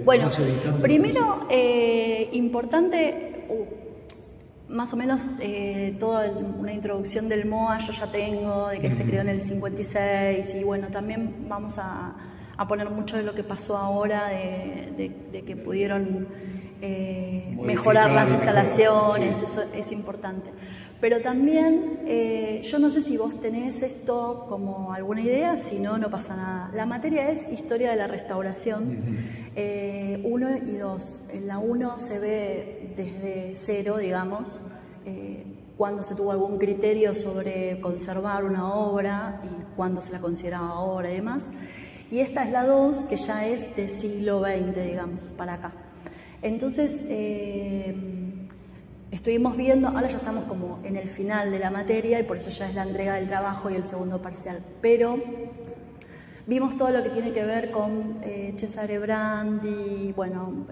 Bueno, vas editando. primero, importante, más o menos toda una introducción del MOA yo ya tengo, de que se creó en el 56, y bueno, también vamos a poner mucho de lo que pasó ahora, de que pudieron mejorar las instalaciones, sí. Eso es importante. Pero también, yo no sé si vos tenés esto como alguna idea, si no, no pasa nada. La materia es Historia de la Restauración, 1 y 2. En la 1 se ve desde cero, digamos, cuando se tuvo algún criterio sobre conservar una obra y cuándo se la consideraba obra y demás. Y esta es la 2, que ya es de siglo XX, digamos, para acá. Entonces, estuvimos viendo, ahora ya estamos como en el final de la materia y por eso ya es la entrega del trabajo y el segundo parcial, pero vimos todo lo que tiene que ver con Cesare Brandi, bueno,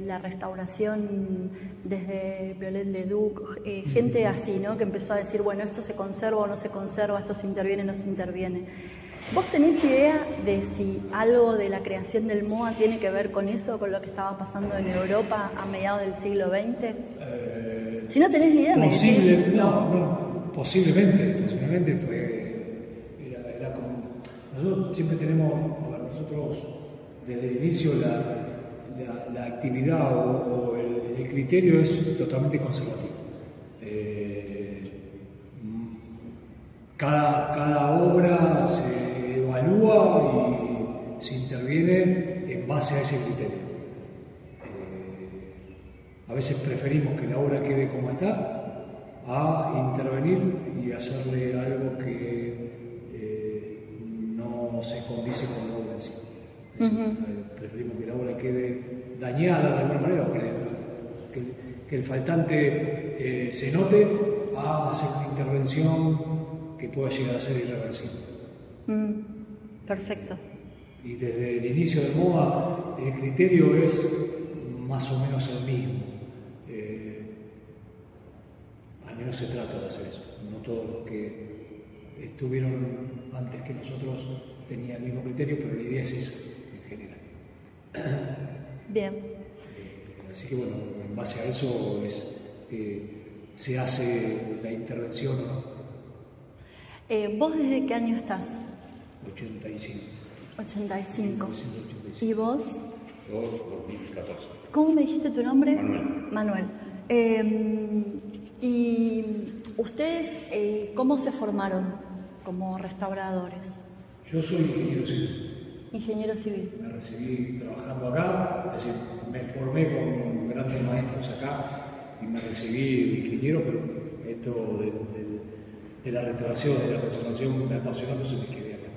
la restauración desde Viollet-le-Duc, gente así, ¿no? Que empezó a decir, bueno, esto se conserva o no se conserva, esto se interviene o no se interviene. ¿Vos tenés idea de si algo de la creación del MOA tiene que ver con eso, con lo que estaba pasando en Europa a mediados del siglo XX? Si no tenés ni idea, me decís. No, posiblemente era como... Nosotros siempre tenemos, nosotros desde el inicio la actividad o el criterio es totalmente conservativo. Cada obra se evalúa y se interviene en base a ese criterio. A veces preferimos que la obra quede como está a intervenir y hacerle algo que no se condice con la obra en sí. Preferimos que la obra quede dañada de alguna manera, o que el faltante se note, a hacer una intervención que pueda llegar a ser irreversible. Perfecto. Y desde el inicio del MOA el criterio es más o menos el mismo. Al menos se trata de hacer eso. No todos los que estuvieron antes que nosotros tenían el mismo criterio, pero la idea es esa en general. Bien. Así que bueno, en base a eso se hace la intervención o no. ¿Vos desde qué año estás? 85. 85. 1985. ¿Y vos? Yo, 2014. ¿Cómo me dijiste tu nombre? Manuel. Manuel. ¿Y ustedes cómo se formaron como restauradores? Yo soy ingeniero civil. Ingeniero civil. Me recibí trabajando acá, es decir, me formé con grandes maestros acá y me recibí de ingeniero, pero esto de la restauración, de la conservación me apasionó, entonces me quedé acá.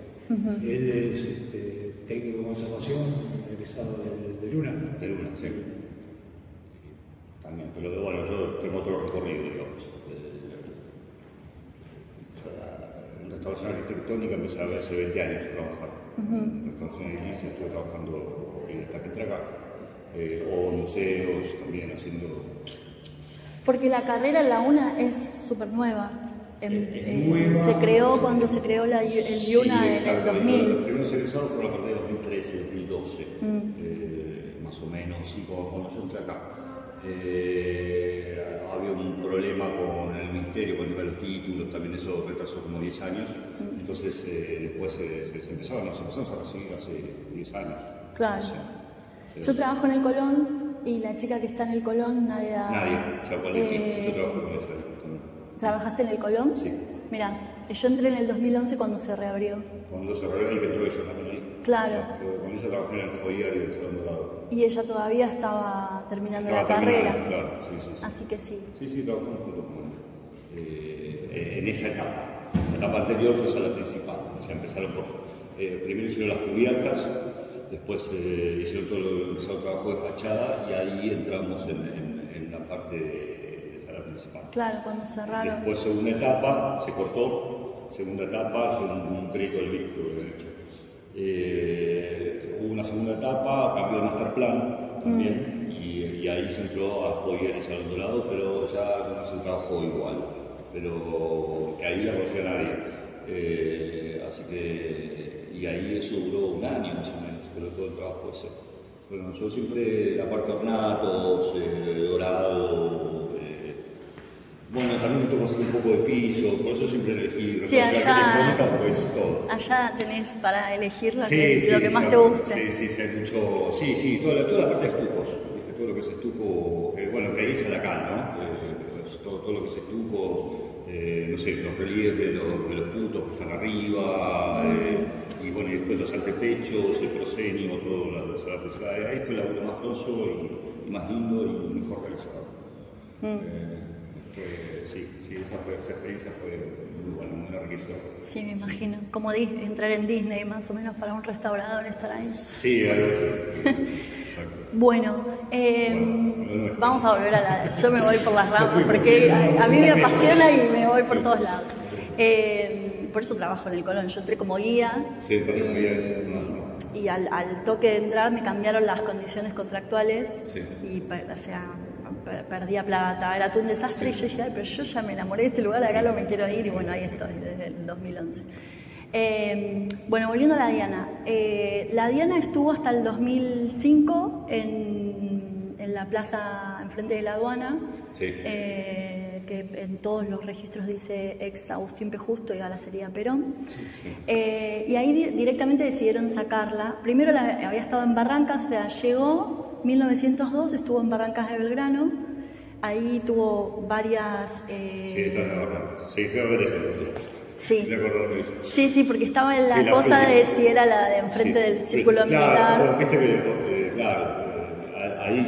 Él es técnico de conservación, egresado de Luna. De Luna, sí. También, pero bueno, yo tengo otro recorrido, digamos. En restauración arquitectónica empecé a ver hace 20 años a trabajar. En restauración edilicia estuve trabajando en esta que entra acá. O en museos, también haciendo... Porque la carrera en la UNA es súper nueva. Nueva. Se creó cuando se creó el IUNA en el 2000. Los primeros egresados fueron a partir de 2013, 2012, más o menos, y cuando yo entré acá. Había un problema con el ministerio, con el tema de los títulos, también eso retrasó como 10 años. Entonces, después nos empezamos a recibir hace 10 años. Claro. Sí. Yo trabajo en el Colón y la chica que está en el Colón, Nadia. Yo trabajo con ella. ¿Trabajaste en el Colón? Sí. Mira, yo entré en el 2011 cuando se reabrió. Cuando se reabrió y que entró ella también ahí. Claro. Con ella trabajé en el foyer y el Salón Dorado. Y ella todavía estaba terminando la carrera. Claro, sí. Así que sí. Sí, trabajamos juntos con en esa etapa. La etapa anterior fue esa la principal. Ya empezaron primero hicieron las cubiertas, después hicieron todo el trabajo de fachada y ahí entramos en la parte de sala principal. Claro, cuando cerraron. Después segunda etapa, se cortó, segunda etapa, un crédito del BIC que habían hecho. Hubo una segunda etapa, cambió el master plan también, y ahí se entró a foyer y Salón Dorado, pero ya no se trabajó igual, pero que ahí la conocía nadie. Así que, y ahí eso duró un año más o menos, pero todo el trabajo ese Bueno, yo siempre la parte ornatos, dorado, bueno, también me tomo hacer un poco de piso, por eso siempre elegí allá, porque es todo. Allá tenés para elegir lo que más te guste. Sí, hay mucho, toda la parte de estupos, ¿viste? Todo lo que es estuco, bueno, que ahí es la cal, ¿no? Todo lo que es estuco, no sé, los relieves de los puntos que están arriba, y bueno, y después los antepechos, el proscenio, todo ahí fue lo más grosso y más lindo y mejor realizado. Esa experiencia fue muy buena, muy enriquecedora. Sí, me imagino. Como entrar en Disney más o menos para un restaurador, estar ahí. Sí, algo así. Exacto. Bueno, vamos a volver a la... Yo me voy por las ramas porque a mí me apasiona y me voy por todos lados. Por eso trabajo en el Colón. Yo entré como guía. Sí, y al toque de entrar me cambiaron las condiciones contractuales y perdía plata, era todo un desastre y yo dije, pero yo ya me enamoré de este lugar, acá no me quiero ir y bueno, ahí estoy desde el 2011. Bueno, volviendo a la Diana. La Diana estuvo hasta el 2005 en la plaza enfrente de la aduana, que en todos los registros dice ex Agustín P. Justo y ahora sería Perón. Y ahí directamente decidieron sacarla. Primero había estado en Barrancas, o sea, llegó 1902, estuvo en Barrancas de Belgrano. Ahí tuvo varias... Sí, estaba en Barrancas. Sí, fui a ver eso. Sí, porque estaba en la cosa de si era la de enfrente del círculo militar. Claro, viste que, ahí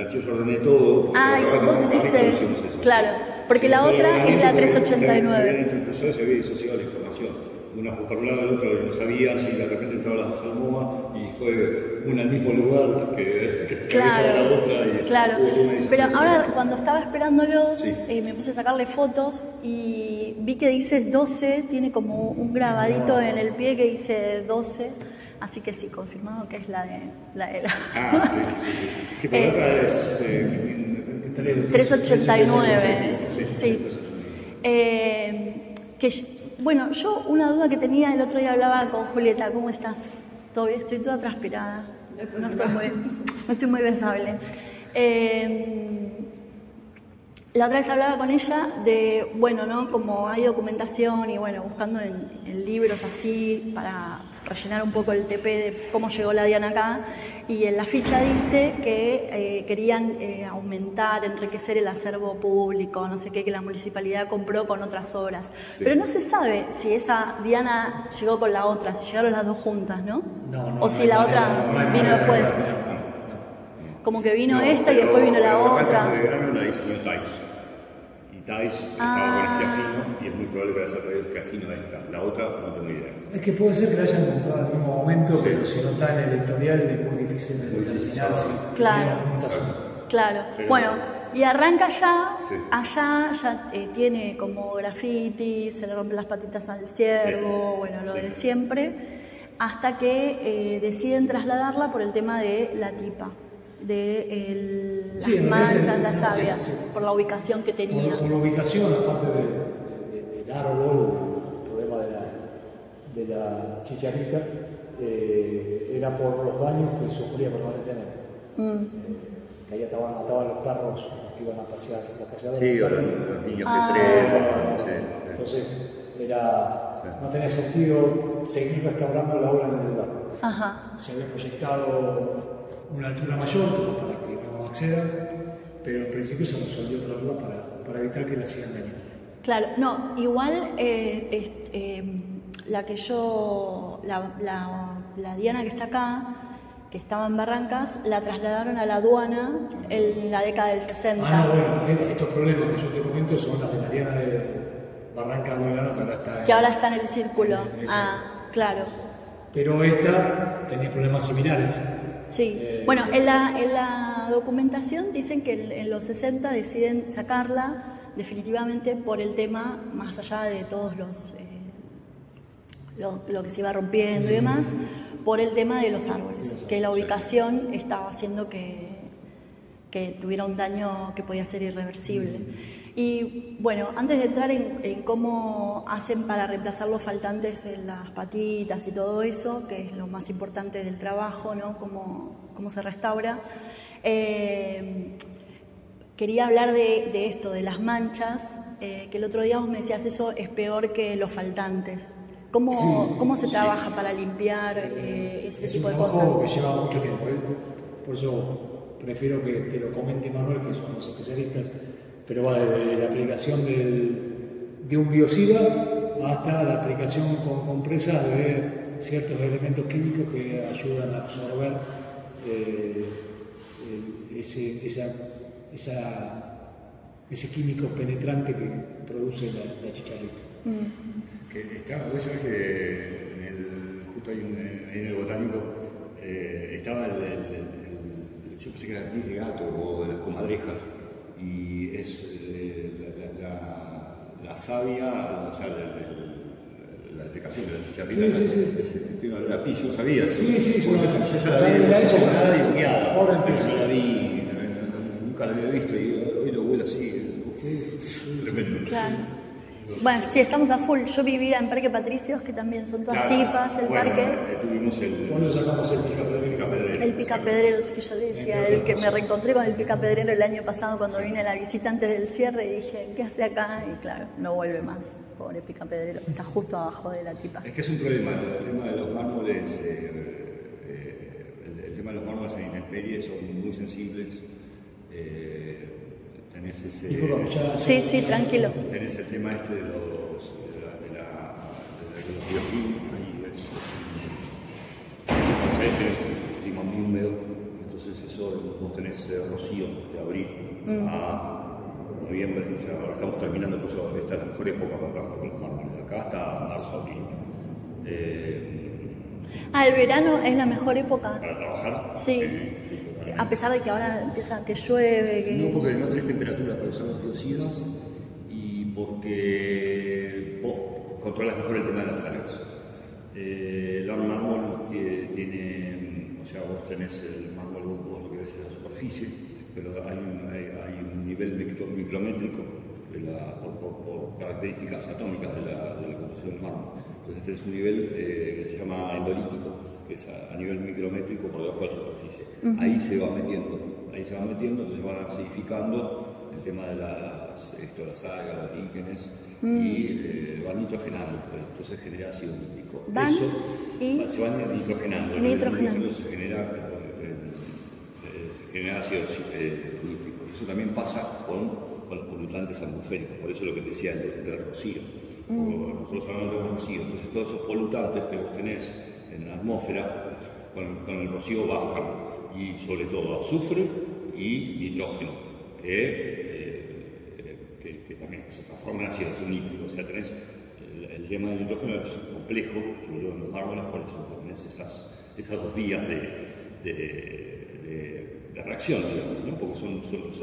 yo ordené todo. Y vos hiciste... Claro, porque la otra es la 389. Se había disociado la información. Una fue para un lado, el otro no sabía si de repente entraba las dos al MOA y fue una al mismo lugar que estaba la otra. Claro, pero ahora cuando estaba esperándolos me puse a sacarle fotos y vi que dice 12, tiene como un grabadito en el pie que dice 12, así que sí, confirmado que es la de la. Sí, pero la otra es 389. Bueno, yo una duda que tenía, el otro día hablaba con Julieta, ¿cómo estás? ¿Todo bien? Estoy toda transpirada, no estoy muy besable. La otra vez hablaba con ella de, bueno, ¿no? Como hay documentación y bueno, buscando en libros así para rellenar un poco el TP de cómo llegó la Diana acá, y en la ficha dice que querían aumentar, enriquecer el acervo público, no sé qué, que la municipalidad compró con otras obras. Pero no se sabe si esa Diana llegó con la otra, si llegaron las dos juntas, ¿no? O si la otra vino después. Como que vino esta y después vino la otra. La diseñó Thais. Y Thais estaba con Schiaffino y es muy probable que haya traído Schiaffino a esta. La otra no tengo idea. Es que puede ser que la hayan comprado en el mismo momento, pero si no está en el editorial es muy difícil de determinar. Claro. Bueno, y arranca allá ya tiene como grafitis, se le rompen las patitas al ciervo, lo de siempre, hasta que deciden trasladarla por el tema de la tipa. De las manchas, la savia, por la ubicación que tenía. Por la ubicación, aparte del árbol, el problema de la chicharita, era por los daños que sufría permanentemente. Que ahí ataban los perros que iban a pasear, los paseadores. Los niños que trepan. Entonces, no tenía sentido seguir restaurando la obra en el lugar. Se había proyectado una altura mayor para que no accedan, pero en principio se resolvió traerla para evitar que la sigan dañando. Claro, no, igual la que yo, la Diana que está acá, que estaba en Barrancas, la trasladaron a la aduana en la década del 60. Estos problemas que yo te comento son las de la Diana de Barrancas de Belgrano, que ahora está en el círculo. Claro. Pero esta tenía problemas similares. Sí, bueno, en la documentación dicen que en los 60 deciden sacarla definitivamente por el tema, más allá de todos lo que se iba rompiendo y demás, por el tema de los árboles, que la ubicación estaba haciendo que tuviera un daño que podía ser irreversible. Y bueno, antes de entrar en cómo hacen para reemplazar los faltantes en las patitas y todo eso, que es lo más importante del trabajo, ¿no? Cómo se restaura, quería hablar de esto, de las manchas, que el otro día vos me decías, eso es peor que los faltantes. ¿Cómo se trabaja para limpiar ese tipo de cosas? Es un trabajo que lleva mucho tiempo, por eso prefiero que te lo comente Manuel, que son los especialistas, pero va desde la aplicación de un biocida hasta la aplicación con compresas de ciertos elementos químicos que ayudan a absorber ese químico penetrante que produce la chicharrita. Que vos sabés que justo ahí en el botánico estaba yo pensé que era el pis de gato o de las comadrejas, y es la savia, o sea, la defecación de la chicharrita. Sí. Tiene una pis, yo sabía. Sí. Yo ya la vi posicionada y guiada. Ahora empieza. La vi, nunca la había visto y hoy lo huele así. Tremendo. Claro. Bueno, sí, estamos a full. Yo vivía en Parque Patricios, que también son todas tipas, el parque. Tuvimos Cuando sacamos el picapedrero. El picapedrero, es que yo le decía, el que me reencontré con el picapedrero el año pasado cuando vine a la visita antes del cierre, y dije, ¿qué hace acá? Y claro, no vuelve más, pobre picapedrero, está justo abajo de la tipa. Es que es un problema, el tema de los mármoles, el tema de los mármoles en intemperie son muy sensibles. Tenés ese... Sí, tranquilo. Tenés el tema este de los biofilm, ahí tenés un clima muy húmedo, entonces eso vos tenés rocío de abril a noviembre, o sea, ahora estamos terminando, pues esta es la mejor época para trabajar con los mármoles, acá hasta marzo, abril. ¿El verano es la mejor época? ¿Para trabajar? Sí. A pesar de que ahora empieza que llueve. No, porque no tenés temperatura para usar los biocidas y porque vos controlas mejor el tema de las algas. El mármol tiene, o sea, vos tenés el mármol, vos lo que ves es la superficie, pero hay un nivel micrométrico por características atómicas de la composición del mármol. Entonces tenés un nivel que se llama endolítico, que es a nivel micrométrico por debajo de la superficie. Ahí se va metiendo, entonces van acidificando el tema de las algas, los líquenes, y van nitrogenando, entonces genera ácido nítrico. Se van nitrogenando, el nitrógeno se genera ácido nítrico. Eso también pasa con los polutantes atmosféricos, por eso lo que te decía del rocío. Nosotros hablamos del rocío, entonces todos esos polutantes que vos tenés en la atmósfera, con el rocío bajan, y sobre todo azufre y nitrógeno, que también se transforma en ácido nítrico. O sea, tenés el tema del nitrógeno es complejo, sobre todo en los mármoles, por eso tenés esas dos vías de reacción, digamos, ¿no? Porque son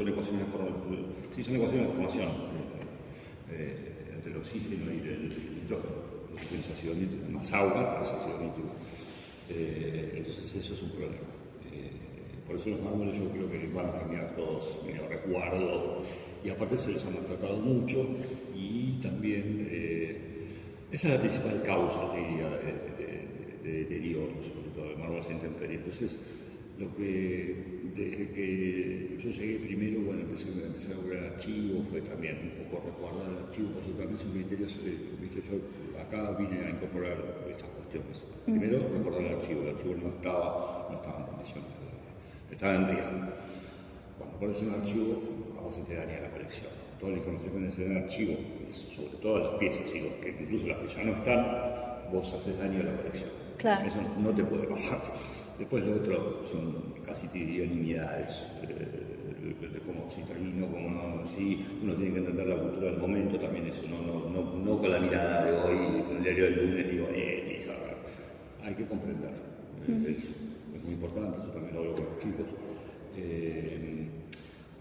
ecuaciones de formación entre el oxígeno y el nitrógeno. Tienes ácido nítrico, más agua, más ácido nítrico. Entonces eso es un problema. Por eso los mármoles yo creo que van a terminar todos medio resguardo, y aparte se les ha maltratado mucho, y también esa es la principal causa, te diría, de deterioro, sobre todo de mármoles en intemperie. Entonces, desde que yo llegué primero, bueno, empecé a lograr archivos, fue también un poco resguardar el archivo, porque también son criterios, viste, yo acá vine a incorporar estas cuestiones. Primero, resguardar el archivo no estaba en condiciones, estaba en riesgo. Cuando pones un archivo, vamos a tener la colección. Toda la información que tenés en el archivo, sobre todas las piezas, incluso las que ya no están, vos haces daño a la colección. Claro. Eso no te puede pasar. Después lo otro son casi te diría nimiedades, de cómo se intervino, cómo no, sí, uno tiene que entender la cultura del momento también, eso, no con la mirada de hoy, con el diario del lunes, digo, hay que comprender eso, es muy importante, yo también lo hablo con los chicos,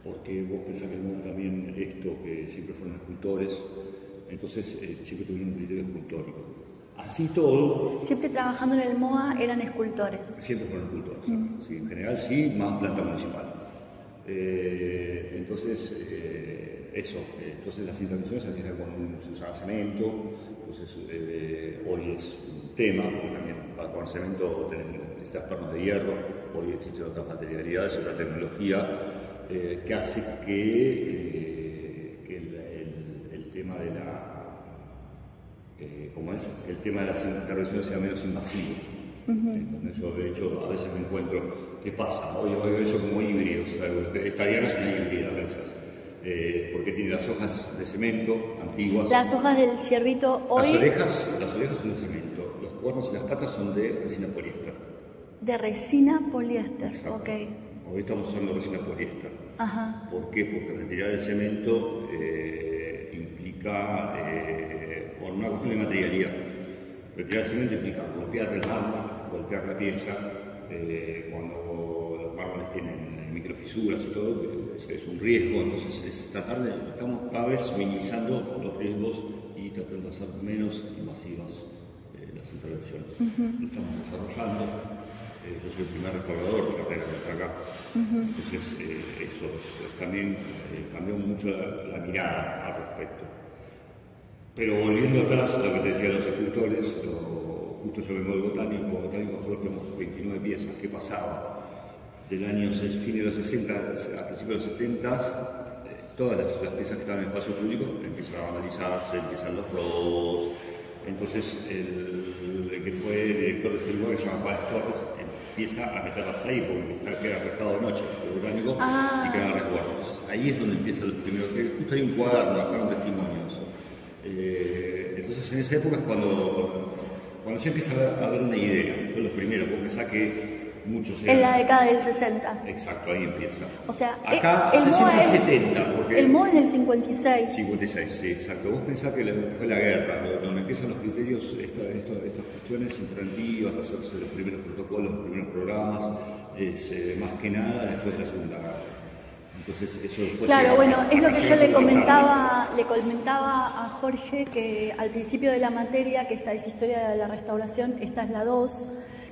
porque vos pensás que el mundo también, esto, que siempre fueron escultores, entonces siempre tuvieron un criterio escultórico. Así todo... Siempre trabajando en el MOA eran escultores. Siempre fueron escultores, sí, en general sí, más planta municipal. Entonces, entonces las intervenciones se hacían se usaba cemento, entonces hoy es un tema, porque también para poner cemento necesitas pernos de hierro, hoy existen otras materialidades, otra tecnología que hace que el tema de el tema de las intervenciones sea menos invasivo. Yo, de hecho, a veces me encuentro, ¿qué pasa? Hoy veo eso como híbridos. Esta diana es una híbrida a veces, porque tiene las hojas de cemento antiguas. Las hojas del ciervito hoy... Las orejas son de cemento, los cuernos y las patas son de resina poliéster. De resina poliéster, exacto. Ok. Hoy estamos usando resina poliéster. Ajá. ¿Por qué? Porque retirar el cemento implica, por una cuestión de materialidad, retirar el cemento implica golpear el mármol, golpear la pieza, cuando los mármoles tienen microfisuras y todo, que es un riesgo, entonces estamos cada vez minimizando los riesgos y tratando de hacer menos invasivas las intervenciones. Lo estamos desarrollando. Yo soy el primer restaurador de la carrera que está acá, entonces eso también cambió mucho la mirada al respecto. Pero volviendo atrás a lo que te decían los escultores, justo yo vengo del botánico fue los 29 piezas. ¿Qué pasaba? Del año fin de los 60 a principios de los 70, todas las piezas que estaban en el espacio público empiezan a vandalizarse, empiezan los robos. Entonces el que fue director de este lugar, que se llama Páez Torres, empieza a meterlas ahí porque queda reflejado de noche el botánico y queda resguardo. Entonces ahí es donde empiezan los primeros, que justo hay un cuaderno, dejaron testimonios. Entonces en esa época es cuando ya empieza a haber una idea. Yo los primeros, porque saqué muchos. En la década del 60. Exacto, ahí empieza. O sea, acá 60-70. El MOA es del 56. 56, sí, exacto. Vos pensás que fue la guerra, donde empiezan los criterios, estas cuestiones interventivas, hacerse los primeros protocolos, los primeros programas, más que nada después de la Segunda Guerra. Entonces, eso claro, bueno, es lo que yo le comentaba a Jorge, que al principio de la materia, que esta es historia de la restauración, esta es la 2,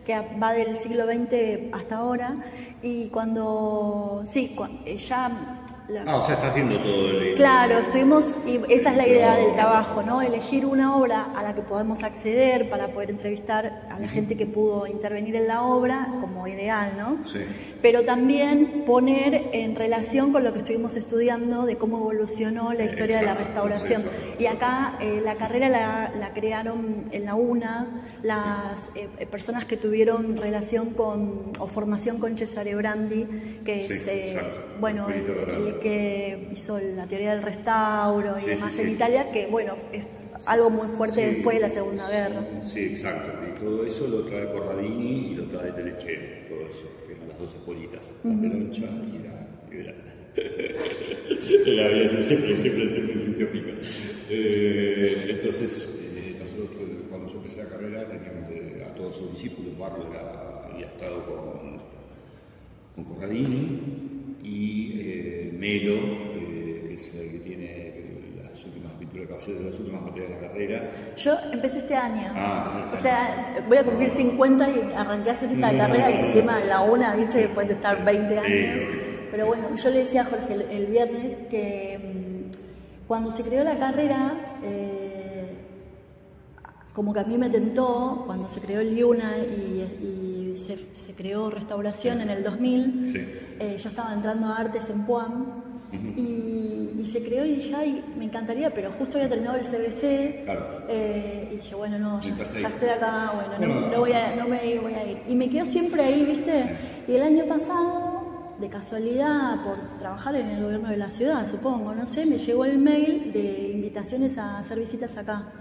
que va del siglo XX hasta ahora, y cuando ya... o sea, estás viendo todo el... Claro, estuvimos, y esa es la idea del trabajo, ¿no? Elegir una obra a la que podamos acceder para poder entrevistar a la gente que pudo intervenir en la obra, como ideal, ¿no? Sí. Pero también poner en relación con lo que estuvimos estudiando de cómo evolucionó la historia de la restauración. Y acá la carrera la crearon en la UNA las personas que tuvieron relación o formación con Cesare Brandi, que es el que hizo la teoría del restauro y demás en Italia, que bueno, es algo muy fuerte después de la Segunda Guerra. Sí, exacto. Y todo eso lo trae Corradini y lo trae Telechero, todo eso, que eran las dos escuelitas, la Peloncha y la Violanda. La aviación siempre insistió pica. Entonces, nosotros cuando yo empecé la carrera teníamos a todos sus discípulos, Barro había estado con Corradini y Melo, que es el que tiene las últimas pinturas de caballeros, las últimas materias de la carrera. Yo empecé este año. O sea, voy a cumplir 50 y arranqué a hacer esta carrera, que encima la UNA, viste, que puedes estar 20 años. Pero bueno, yo le decía a Jorge el viernes que cuando se creó la carrera, como que a mí me tentó, cuando se creó el IUNA y se creó restauración en el 2000, yo estaba entrando a artes en PUAM, y se creó y dije, ay, me encantaría, pero justo había terminado el CBC, y dije, bueno, no, ya estoy acá, bueno, no voy a ir. Y me quedo siempre ahí, ¿viste? Y el año pasado, de casualidad, por trabajar en el gobierno de la ciudad, supongo, no sé, me llegó el mail de invitaciones a hacer visitas acá.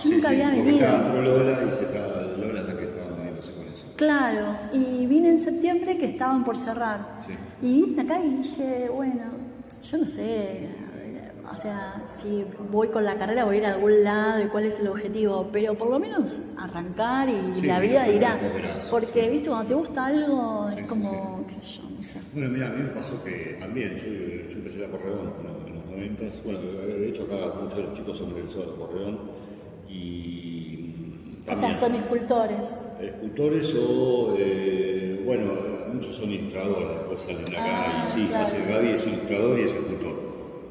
Yo nunca había vivido. Lola es la que estaba moviéndose con eso. Claro, y vine en septiembre, que estaban por cerrar. Y vine acá y dije, bueno, yo no sé, o sea, si voy con la carrera voy a ir a algún lado y cuál es el objetivo, pero por lo menos arrancar y la vida dirá. Porque, viste, cuando te gusta algo es como, qué sé yo, no sé. Bueno, mira, a mí me pasó que también, yo empecé la Corredón en los 90, bueno, de hecho acá muchos de los chicos son egresados de Corredón y... O sea, son escultores. Escultores o, bueno, muchos son ilustradores, después salen de acá y sí, claro. Gaby es ilustrador y es escultor.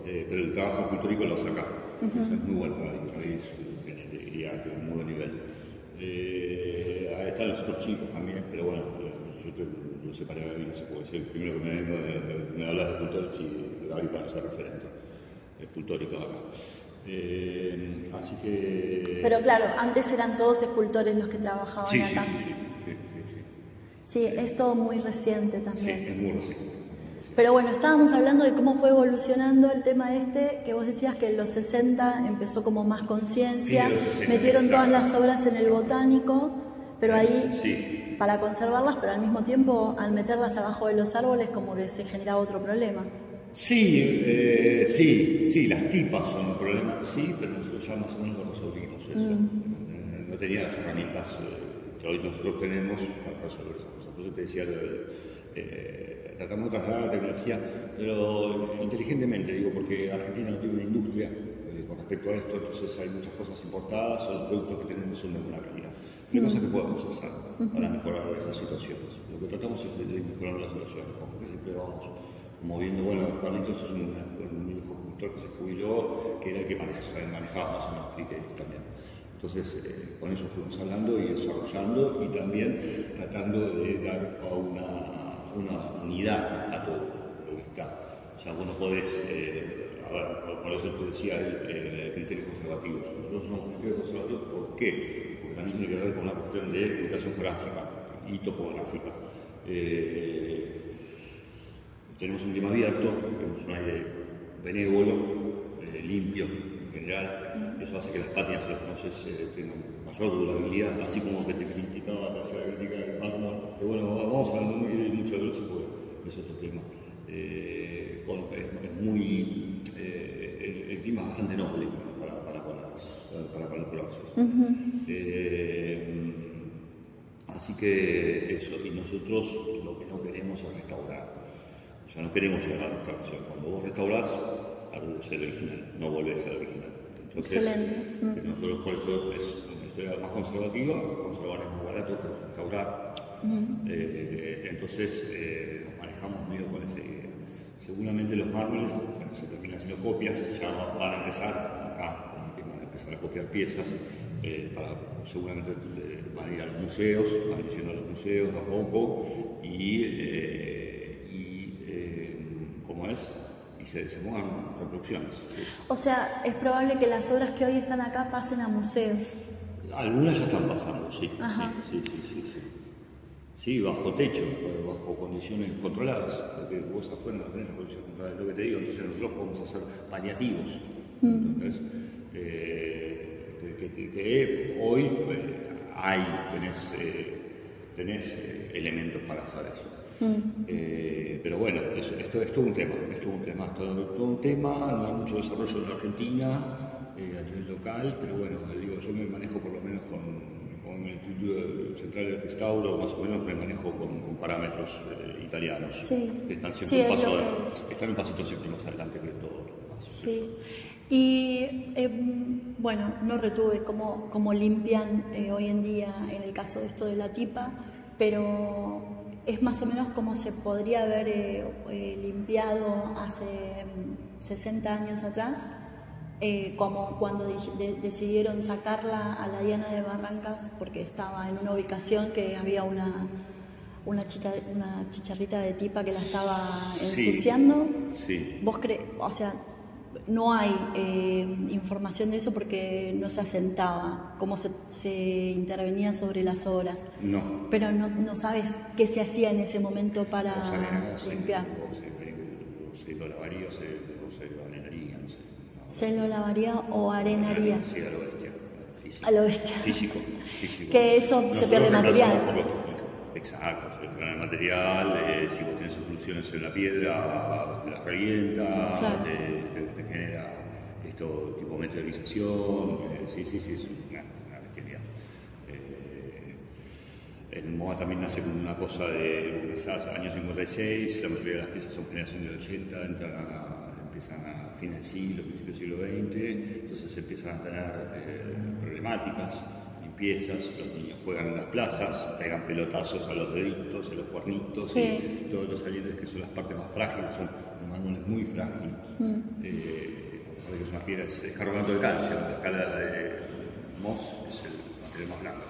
pero el trabajo escultórico lo saca. Es muy bueno, ahí diría que un muy buen nivel. Ahí están los otros chicos también, pero bueno, yo separé a Gaby, no sé cómo decir, el primero que me vengo me hablas de escultores y Gaby para ser referente escultórico acá. Así que... Pero claro, antes eran todos escultores los que trabajaban acá. Sí, es todo muy reciente también. Sí, es muy reciente. Pero bueno, estábamos hablando de cómo fue evolucionando el tema que vos decías que en los 60 empezó como más conciencia, metieron todas las obras en el botánico, pero ahí para conservarlas, pero al mismo tiempo al meterlas abajo de los árboles como que se generaba otro problema. Sí, las tipas son un problema, sí, pero nosotros ya más o menos lo resolvimos eso. No tenía las herramientas que hoy nosotros tenemos para resolver esas cosas. Por eso te decía, tratamos de trasladar la tecnología, pero inteligentemente, digo, porque Argentina no tiene una industria con respecto a esto, entonces hay muchas cosas importadas o los productos que tenemos son de buena calidad. Hay cosas que podemos hacer para mejorar esas situaciones. Lo que tratamos es de mejorar las situaciones, porque siempre vamos moviendo. Bueno, Carlitos es un viejo escultor que se jubiló, que era el que manejaba más o menos criterios también. Entonces, con eso fuimos hablando y desarrollando y también tratando de dar una unidad a todo lo que está. O sea, vos no podés, por eso te decía criterios conservativos. Nosotros somos criterios conservativos, ¿por qué? Porque también tiene que ver con una cuestión de ubicación geográfica y topográfica. Tenemos un clima abierto, tenemos un aire benévolo, limpio en general. Eso hace que las pátinas y los conoces tengan mayor durabilidad, así como que te criticaba, te hacía la crítica del mármol. Que bueno, vamos a hablar mucho de eso porque es otro tema. El clima es bastante noble para los bronces. Así que eso, y nosotros lo que no queremos es restaurar. O sea, no queremos llegar a la restauración. Cuando vos restaurás, vuelve a ser original, no vuelve a ser original. Entonces, excelente. Nosotros por eso es una historia más conservativa, conservar es más barato que restaurar. Entonces, nos manejamos medio con esa idea. Seguramente los mármoles, cuando se terminan haciendo copias, ya van a empezar acá, van a empezar a copiar piezas, seguramente van a ir a los museos, van yendo a los museos a poco, y se pongan reproducciones. ¿Sí? O sea, es probable que las obras que hoy están acá pasen a museos. Algunas ya están pasando, sí. Sí, bajo techo, bajo condiciones controladas, porque vos afuera no tenés las condiciones controladas, es lo que te digo, entonces nosotros podemos hacer paliativos. Entonces, que hoy tenés elementos para hacer eso. Pero bueno, esto es todo un tema, no hay mucho desarrollo en la Argentina a nivel local, pero bueno, yo me manejo por lo menos con el Instituto Central del Restauro, más o menos me manejo con parámetros italianos, que están siempre están un pasito siempre más adelante que todo lo demás. Sí. Y bueno, no retuve cómo limpian hoy en día en el caso de esto de la tipa, pero es más o menos como se podría haber limpiado hace 60 años atrás, como cuando decidieron sacarla a la Diana de Barrancas porque estaba en una ubicación que había una chicharrita de tipa que la estaba ensuciando. Sí. ¿Vos crees? O sea, no hay información de eso porque no se asentaba, cómo se intervenía sobre las obras. No. Pero no sabes qué se hacía en ese momento para limpiar. Se lo lavaría o se lo arenaría, no sé. ¿Se lo lavaría o arenaría? Sí, a lo bestia. A lo bestia. Físico. Que eso se pierde material. Exacto, se pierde material, si vos tenés oclusiones en la piedra, te las revienta, claro. te genera esto tipo meteorización, sí, es una bestialidad. El MOA también nace con una cosa de quizás años 56, la mayoría de las piezas son generación del 80, empiezan a fines del siglo, principios del siglo XX, entonces empiezan a tener problemáticas, piezas, los niños juegan en las plazas, pegan pelotazos a los deditos, a los cuernitos, sí. y todos los salientes que son las partes más frágiles, el mármol es muy frágil. Es una piedra, es carbonato de calcio, la escala de Mohs es el material más blanco.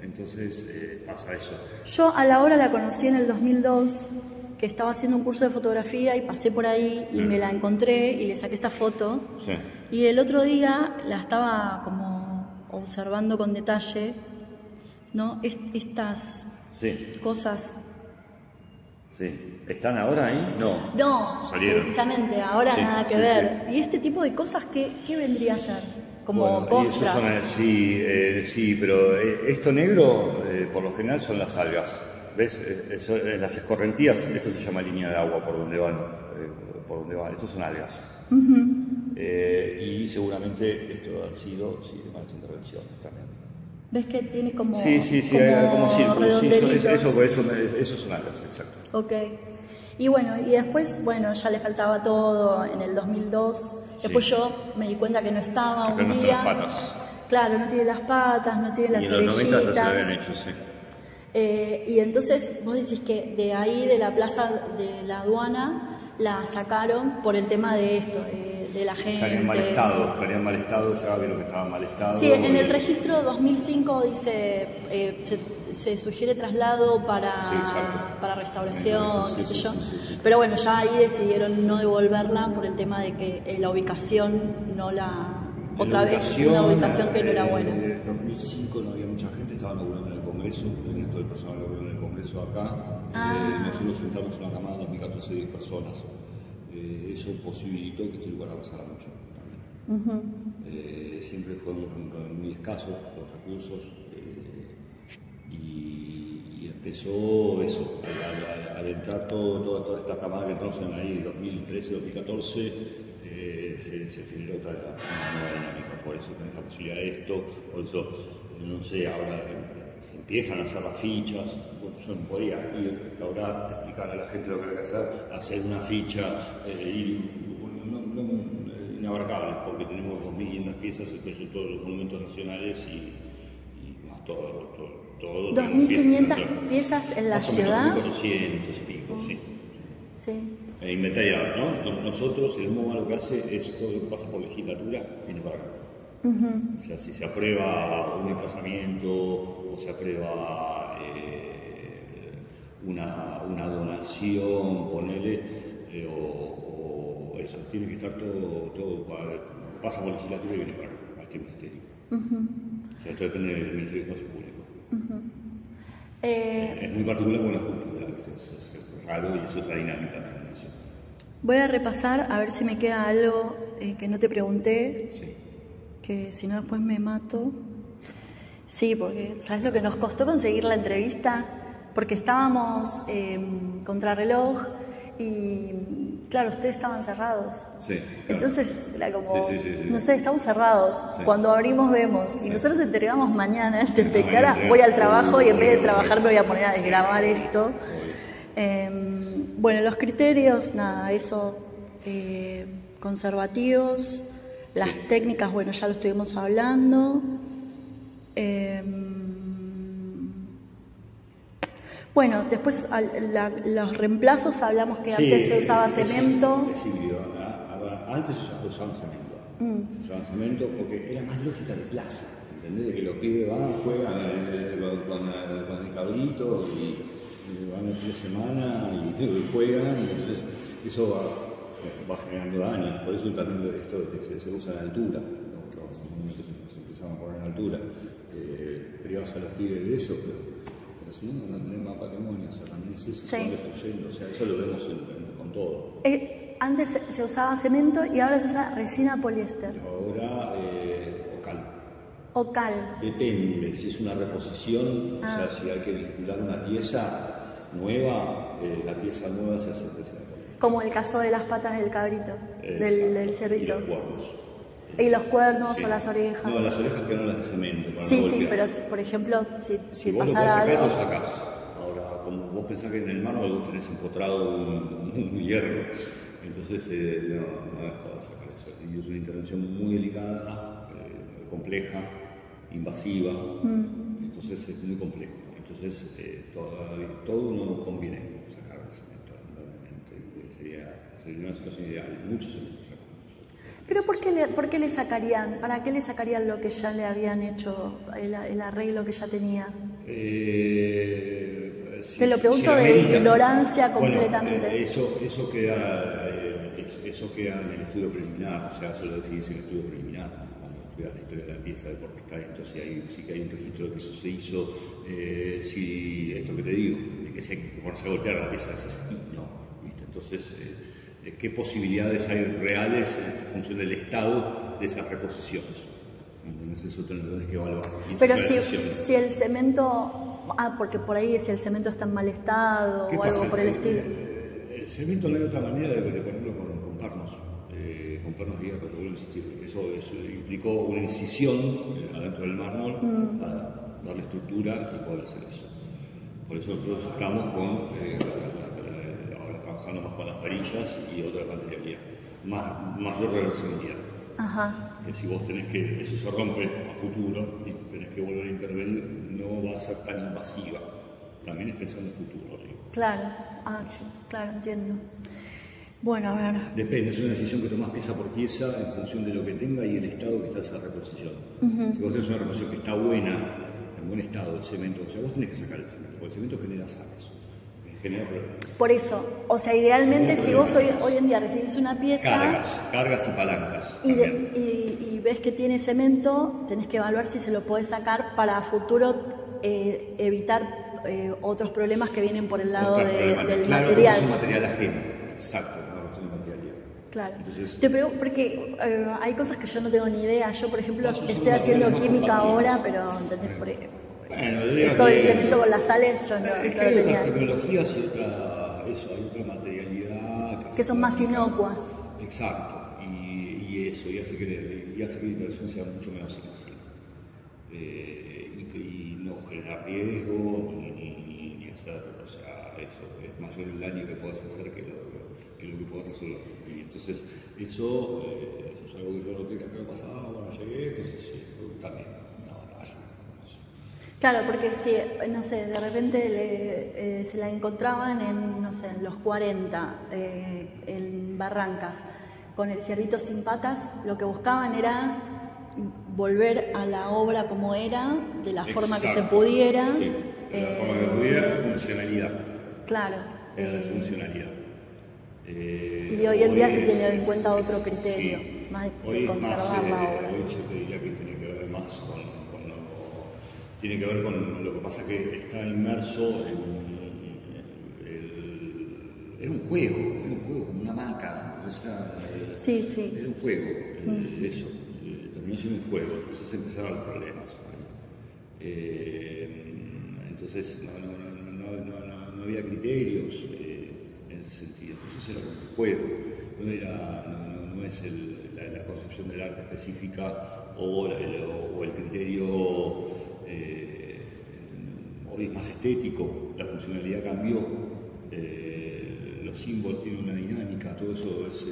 Entonces pasa eso. Yo a la hora la conocí en el 2002, que estaba haciendo un curso de fotografía y pasé por ahí y me la encontré y le saqué esta foto. Sí. Y el otro día la estaba como observando con detalle, ¿no? Estas cosas. Sí. ¿Están ahora ahí? No. No, salieron. Precisamente, ahora nada que ver. ¿Y este tipo de cosas qué vendría a ser? Como costras. Sí, pero esto negro por lo general son las algas. ¿Ves? Las escorrentías, esto se llama línea de agua por donde van. Estos son algas. Y seguramente esto ha sido de malas intervenciones también. ¿Ves que tiene como como círculos? Eso son algas, exacto. Ok. Y bueno, y después, ya le faltaba todo en el 2002. Después yo me di cuenta que no estaba un día. Las patas. Claro, no tiene las patas, no tiene las orejitas. En los 90 ya se habían hecho, sí. Y entonces vos decís que de ahí, de la plaza de la aduana, la sacaron por el tema de esto, de la gente. Estaría en mal estado, ya vieron que estaba en mal estado. Sí, en el registro 2005 dice, se sugiere traslado para restauración, qué sé yo. Sí. Pero bueno, ya ahí decidieron no devolverla por el tema de que la ubicación no la... Otra vez, una ubicación que no era buena. En 2005 no había mucha gente, estaban laburando en el Congreso, tenías todo el personal laburando en el Congreso acá. Nosotros juntamos una camada en 2014 de 10 personas. Eso posibilitó que este lugar avanzara mucho también. Siempre fue muy escaso los recursos y empezó eso, al entrar toda esta camada que entramos en ahí, 2013-2014, se generó una nueva dinámica. Por eso tenés la posibilidad de esto, por eso, no sé, ahora se empiezan a hacer las fichas. Bueno, yo no podía ir, restaurar, explicar a la gente lo que había que hacer una ficha, inabarcable, porque tenemos 2.500 piezas, entonces todos los monumentos nacionales y más todo. 2.500 piezas en la ciudad. 2.400 y pico, sí. Sí. Inventariado, ¿no? Nosotros, el MoMA lo que hace es todo lo que pasa por legislatura, viene para acá. O sea, si se aprueba un emplazamiento o se aprueba una donación, ponele, o eso, tiene que estar todo pasa por legislatura y viene para acá, a este ministerio. O sea, esto depende del Ministerio de Espacio Público. Es muy particular con la cultura, es raro y es otra dinámica también. Voy a repasar a ver si me queda algo que no te pregunté, que si no después me mato. Sí, porque ¿sabes lo que nos costó conseguir la entrevista? Porque estábamos contrarreloj y claro, ustedes estaban cerrados. Sí. Entonces era como, no sé, estamos cerrados. Cuando abrimos vemos. Y nosotros entregamos mañana el TPK. Ahora voy al trabajo y en vez de trabajar me voy a poner a desgrabar esto. Bueno, los criterios, nada, eso, conservativos, las técnicas, bueno, ya lo estuvimos hablando. Bueno, después los reemplazos, hablamos que antes se usaba cemento. Es híbrido, antes usaban cemento. Usaban cemento porque era más lógica de plaza, ¿entendés? De que los pibes van, juegan con el cabrito y van el fin de semana y juegan, y entonces eso va generando daños. Por eso también esto se usa en altura, se empezaban a poner en altura. Privas a los pibes de eso, pero si no tenés más patrimonio, o sea, también es eso, se van destruyendo, o sea, eso lo vemos con todo. Antes se usaba cemento y ahora se usa resina poliéster. Ahora Ocal. Depende, si es una reposición, o sea, si hay que vincular una pieza nueva, la pieza nueva se hace resina poliéster. Como el caso de las patas del cabrito, del cerdito. Y los cuernos. Y los cuernos o las orejas. No, las orejas quedaron las de cemento. Sí, pero por ejemplo, si pasara algo. algo. Lo sacás. Ahora, como vos pensás que en el mármol vos tenés empotrado un hierro, entonces no dejó de sacar eso. Y es una intervención muy delicada, compleja, invasiva, entonces es muy complejo. Entonces todo no conviene sacar el cemento, sería una situación ideal, muchos cementos. Pero ¿por qué le sacarían? ¿Para qué le sacarían lo que ya le habían hecho, el arreglo que ya tenía? Te lo pregunto de ignorancia completamente. Bueno, eso queda en el estudio preliminar, o sea, eso lo definís en el estudio preliminar. Cuando estudias la historia de la pieza, de por qué está esto, si que hay un registro de que eso se hizo, si esto que te digo, de que si hay que ponerse a golpear la pieza, decís, no, ¿viste? Entonces, ¿qué posibilidades hay reales en función del estado de esas reposiciones? Entonces eso tenés que evaluar. Pero si el cemento, porque por ahí si el cemento está en mal estado o algo por el estilo. El cemento no hay otra manera de ponerlo con pernos. Con pernos de hierro, que vuelvo a insistir. Eso implicó una incisión adentro del mármol para darle estructura y poder hacer eso. Por eso nosotros estamos ahora trabajando más con las varillas y otra materialidad. Mayor reversibilidad. Ajá. Que si vos tenés que, eso se rompe a futuro y tenés que volver a intervenir, no va a ser tan invasiva. También es pensando en futuro. ¿Sí? Claro, claro, entiendo. Bueno, a ver. Depende, es una decisión que tomás pieza por pieza en función de lo que tenga y el estado que está esa reposición. Si vos tenés una reposición que está buena, en buen estado de cemento, o sea, vos tenés que sacar el cemento, porque el cemento genera sales. Por eso, o sea, idealmente si vos hoy en día recibís una pieza... Cargas y palancas. Y ves que tiene cemento, tenés que evaluar si se lo podés sacar para futuro evitar otros problemas que vienen por el lado del material. Es un material ajeno, exacto, una cuestión de materialidad. Claro. Entonces, te pregunto, porque hay cosas que yo no tengo ni idea. Yo, por ejemplo, estoy haciendo química ahora, pero ¿entendés? Esto del cemento con las sales, yo no es que hay otras tecnologías y hay otra materialidad que son más inocuas. Exacto, y eso, y hace que la inversión sea mucho menos invasiva. Y no genera riesgo, ni hacer, o sea, eso, es mayor el daño que puedas hacer que lo que puedas resolver. Y entonces, eso es algo que yo no tenía que haber pasado, bueno, llegué, entonces también. Claro, porque si, no sé, de repente se la encontraban en, no sé, en los 40, en Barrancas, con el ciervito sin patas, lo que buscaban era volver a la obra como era, de la forma que se pudiera. Sí, de la forma que pudiera, funcionalidad. Claro. Funcionalidad. Y hoy en día se tiene en cuenta otro criterio, sí. más de conservar la obra. Hoy yo te diría que tiene que ver más tiene que ver con lo que pasa que está inmerso en un juego como una hamaca, o sea, sí. Era un juego, eso, terminó siendo un juego, entonces empezaron los problemas. Entonces no había criterios en ese sentido, entonces era un juego, no es la concepción del arte específica o el criterio. Hoy es más estético, la funcionalidad cambió, los símbolos tienen una dinámica, todo eso es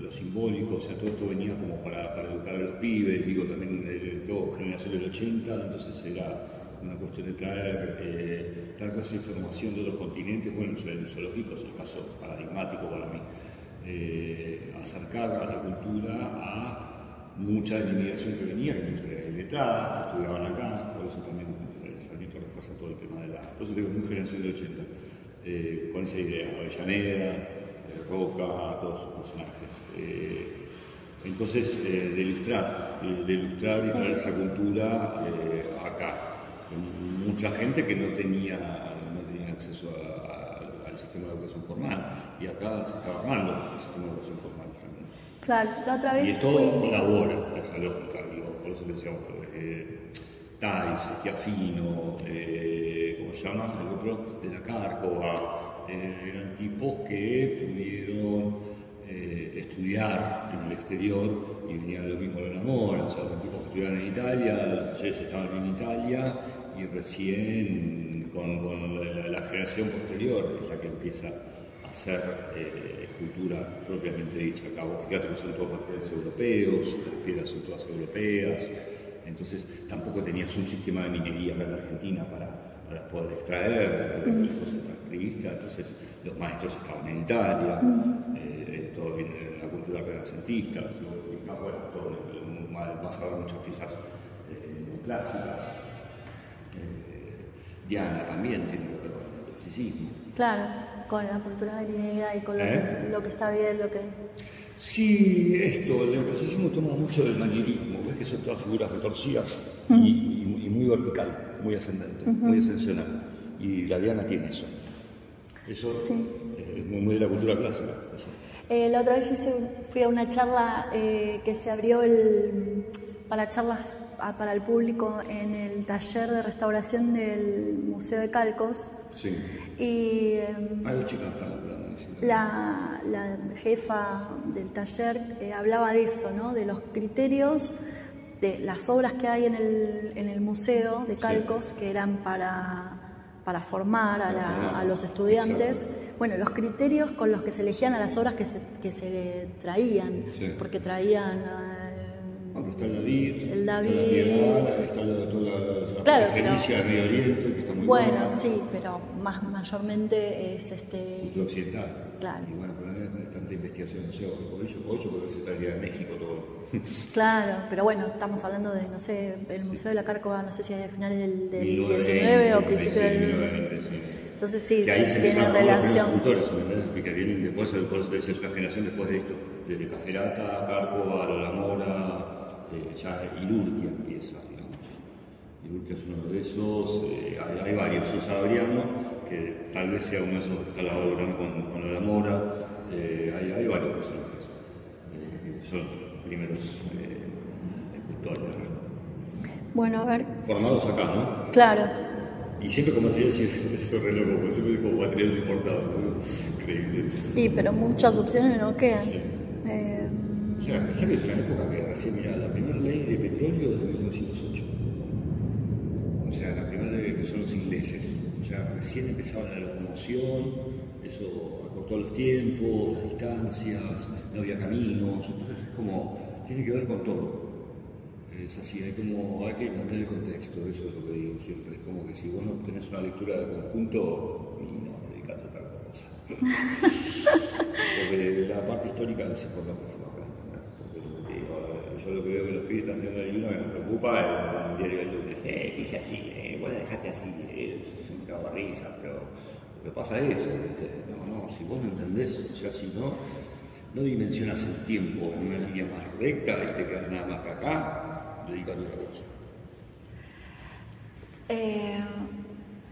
lo simbólico, o sea, todo esto venía como para educar a los pibes, digo, también generación del 80, entonces era una cuestión de traer toda esa información de otros continentes, bueno, el zoológico es el caso paradigmático para mí, acercar a la cultura a mucha de la inmigración que venía, que mucha era iletrada, estudiaban acá, por eso también Sarmiento refuerza todo el tema de por eso digo, muy generación del 80, con esa idea, Avellaneda, Roca, todos sus personajes. Entonces, de ilustrar y traer esa cultura acá. Mucha gente que no tenía acceso al sistema de educación formal, y acá se estaba armando el sistema de educación formal también. Claro, la otra vez. Y esto colabora esa lógica, por eso decíamos, Tais, Schiaffino, ¿cómo se llama? El otro, de la Cárcova, eran tipos que pudieron estudiar en el exterior y venían lo mismo de la Mora, o sea, los tipos que estudiaban en Italia, los talleres estaban en Italia y recién con la generación posterior es la que empieza hacer escultura propiamente dicha. Acá vos fíjate que son todos materiales europeos, las piedras son todas europeas, entonces tampoco tenías un sistema de minería acá en Argentina para poder extraer cosas extractivistas, entonces los maestros estaban en Italia, todo viene de la cultura renacentista, bueno, todo vas a ver muchas piezas clásicas. Diana también tiene que ver con el clasicismo. Claro, con la cultura griega y con lo que está bien, lo que... Sí, el clasicismo toma mucho del manierismo, ves que son todas figuras retorcidas y muy vertical, muy ascendente, muy ascensional. Y la Diana tiene eso. Eso sí. Es muy de la cultura clásica. La otra vez fui a una charla que se abrió para charlas para el público en el taller de restauración del Museo de Calcos. Sí. Y Hay chicas están hablando. la jefa del taller hablaba de eso, ¿no? De los criterios de las obras que hay en el Museo de Calcos, que eran para formar a los estudiantes. Exacto. Bueno, los criterios con los que se elegían a las obras que se traían, porque traían... está el David, está toda la Fenicia del Medio Oriente, que está muy buena. Sí, pero mayormente es cultura occidental. Claro. Y bueno, pero no hay tanta investigación, no sé, por eso porque se traería de México todo. Claro, pero bueno, estamos hablando de, no sé, el Museo de la Cárcova, no sé si es de finales del 1920, 19 o principios del 1920, sí. Entonces sí, que ahí se tiene relación. Los escultores, que vienen después, por eso te decía, es una generación después de esto, desde Caferata, Cárcova, Lola Mora, ya Ilurtia empieza, digamos. Ilurtia es uno de esos, hay varios, Sosa Adriano, que tal vez sea uno de esos que está laborando con Lola Mora, hay varios personajes que son primeros escultores. Bueno, a ver. Formados acá, ¿no? Claro. Y siempre con materiales, eso es re loco, porque siempre con materiales importados, ¿no? Increíble. Sí, pero muchas opciones no quedan. Sí. O sea, pensá que es una época que recién, mirá, la primera ley de petróleo es de 1908. O sea, la primera ley que son los ingleses. O sea, recién empezaba la locomoción, eso acortó los tiempos, las distancias, no había caminos, entonces es como, tiene que ver con todo. Es así, hay que entender el contexto, eso es lo que digo siempre. Es como que si vos no tenés una lectura de conjunto, y no, dedicate a otra cosa. Porque la parte histórica es importante para entender. Porque yo lo que veo que los pibes están haciendo el libro que me preocupa es con el diario del lunes. ¿Qué hice así? Vos la dejaste así, es un cago de risa, pero lo que pasa es eso, ¿viste? No, si vos no entendés, o sea, si no dimensionas el tiempo en una línea más recta y te quedas nada más que acá, dedicate a otra cosa.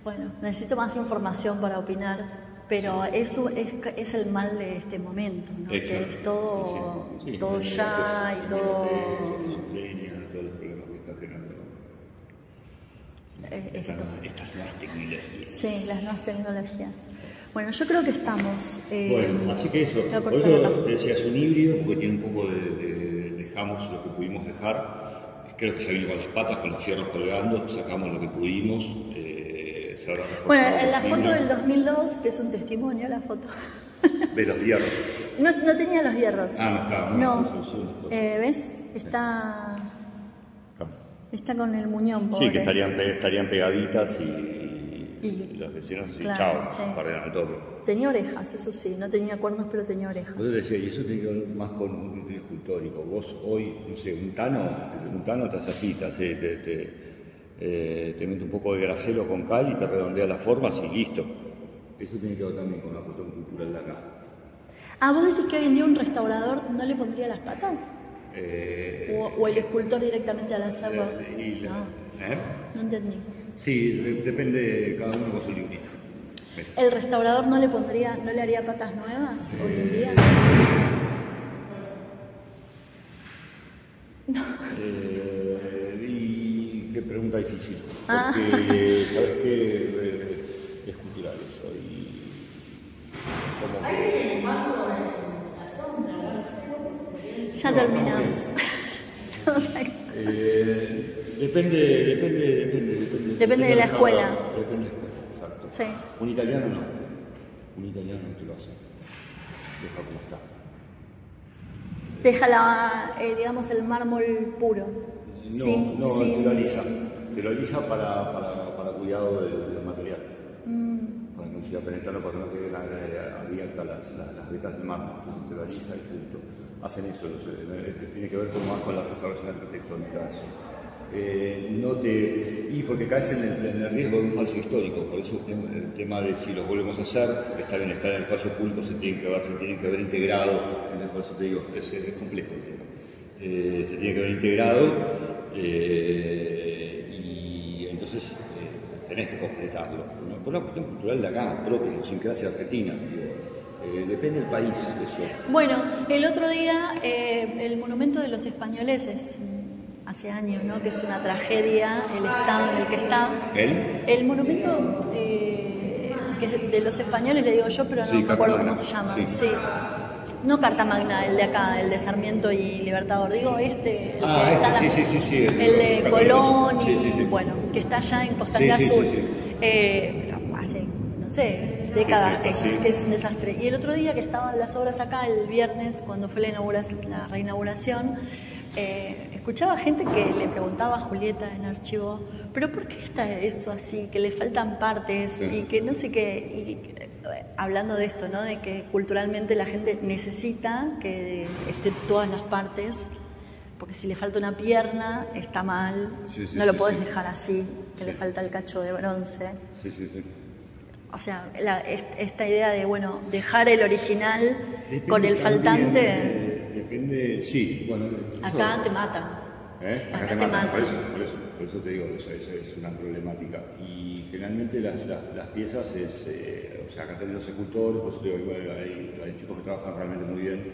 Bueno, necesito más información para opinar, pero eso es el mal de este momento, ¿no? Exacto. Que es todo, sí, todo ya y todo... Esquizofrenia, todos los problemas que está generando estas nuevas tecnologías. Sí, las nuevas tecnologías. Bueno, yo creo que estamos... bueno, así que eso. Por eso te decía, es un híbrido, porque tiene un poco dejamos lo que pudimos dejar. Creo que ya vino con las patas, con los fierros colgando, sacamos lo que pudimos. Bueno, en la foto del 2002, que es un testimonio, la foto. De los hierros. No tenía los hierros. Ah, no estaba. No. ¿Ves? Está con el muñón, pobre. Sí, que estarían pegaditas y los vecinos, claro, chao, perdieron el toque. Tenía orejas, eso sí, no tenía cuernos, pero tenía orejas. Vos decías, y eso tiene que ver más con un criterio escultórico. Vos hoy, no sé, un tano te hace así, te mete un poco de gracelo con cal y te redondea las formas y listo. Eso tiene que ver también con la cuestión cultural de acá. Ah, ¿vos decís que hoy en día un restaurador no le pondría las patas? ¿O el escultor directamente al hacerlo? No entendí. Sí, depende cada uno con su librito. ¿El restaurador no le haría patas nuevas hoy en día? No. Y qué pregunta difícil. Porque, ¿sabes qué? Es cultural eso. Y como que... la sombra, no sé. Ya terminamos. Depende de la escuela. Depende de la escuela, exacto. Sí. Un italiano no. Un italiano no te lo hace. Deja como está. Deja digamos, el mármol puro. No, te lo alisa. Te lo alisa para cuidado del material. Para que no siga penetrando, para que no queden abiertas las vetas del mármol. Entonces te lo alisa y punto. Hacen eso, tiene que ver más con la restauración arquitectónica. Y porque caes en el riesgo de un falso histórico, por eso el tema de si los volvemos a hacer, está bien, estar en el espacio público, se tienen que ver integrado, por eso te digo, es complejo el tema. Se tiene que ver integrado y entonces tenés que completarlo. Por una cuestión cultural de acá, propia, idiosincrasia argentina. Depende del país eso. Bueno, el otro día el monumento de los españoles hace años, ¿no? Que es una tragedia el estado en el que está. El monumento que de los españoles, le digo yo, pero no me acuerdo cómo se llama. Sí. No Carta Magna, el de acá, el de Sarmiento y Libertador. Digo el de Colón, bueno, que está allá en Costanera Sur. Pero hace, no sé, décadas que es un desastre. Y el otro día que estaban las obras acá, el viernes, cuando fue la reinauguración, escuchaba gente que le preguntaba a Julieta en archivo, pero ¿por qué está eso así? Que le faltan partes y que no sé qué. Y, hablando de esto, ¿no? De que culturalmente la gente necesita que estén todas las partes, porque si le falta una pierna está mal, no lo podés dejar así, que le falta el cacho de bronce. O sea, esta idea de, bueno, dejar el original depende con el faltante... Depende, sí, bueno... Acá te matan. Acá te matan. Por eso te digo, eso es una problemática. Y generalmente las piezas o sea, acá tenemos escultores, por eso te digo, bueno, hay chicos que trabajan realmente muy bien,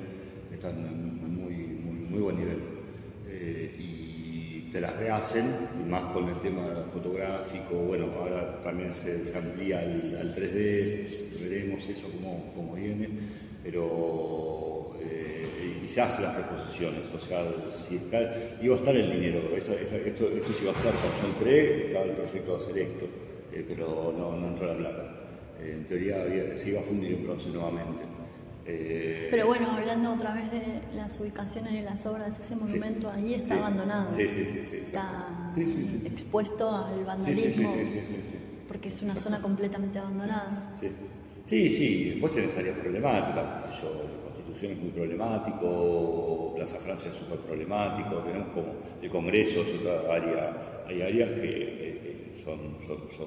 están en muy buen nivel. Y te las rehacen, y más con el tema fotográfico, bueno, ahora también se amplía al 3D, veremos eso cómo viene, pero y se hacen las reposiciones, o sea, si está, iba a estar el dinero, esto se iba a hacer, cuando yo entré, estaba el proyecto de hacer esto, pero no entró la plata. En teoría se iba a fundir en bronce nuevamente. Pero bueno, hablando otra vez de las ubicaciones de las obras, ese monumento ahí está abandonado. Está expuesto al vandalismo, porque es una zona completamente abandonada. Sí, después tenés áreas problemáticas, qué sé yo, Constitución es muy problemático, Plaza Francia es súper problemático, tenemos como el Congreso es otra área, hay áreas que son